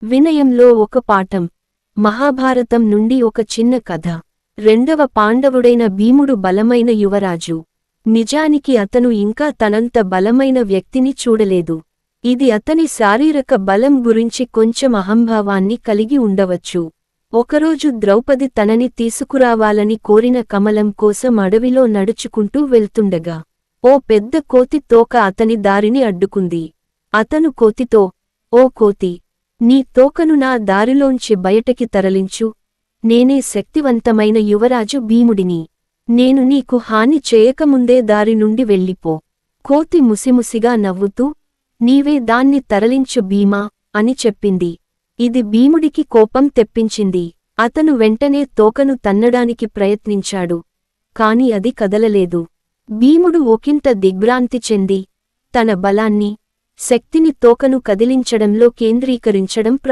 వినయంలో ఒక పాఠం. మహాభారతం నుండి ఒక చిన్న కథ. రెండవ పాండవుడైన భీముడు బలమైన యువరాజు. నిజానికి అతను ఇంకా తనంత బలమైన వ్యక్తిని చూడలేదు. ఇది అతని శారీరక బలం గురించి కొంచెం అహంభావాన్ని కలిగి ఉండవచ్చు. ఒకరోజు ద్రౌపది తనని తీసుకురావాలని కోరిన కమలం కోసం అడవిలో నడుచుకుంటూ వెళ్తుండగా ఓ పెద్ద కోతి తోక అతని దారిని అడ్డుకుంది. అతను కోతితో, "ఓ కోతి, నీ తోకను నా దారిలోంచి బయటకి తరలించు. నేనే శక్తివంతమైన యువరాజు భీముడిని. నేను నీకు హాని చేయకముందే దారి నుండి వెళ్ళిపో." కోతి ముసిముసిగా నవ్వుతూ, "నీవే దాన్ని తరలించు భీమా" అని చెప్పింది. ఇది భీముడికి కోపం తెప్పించింది. అతను వెంటనే తోకను తన్నడానికి ప్రయత్నించాడు. కాని అది కదలలేదు. భీముడు ఒకింత దిగ్భ్రాంతి చెంది తన బలాన్ని, శక్తిని తోకను కదిలించడంలో కేంద్రీకరించడం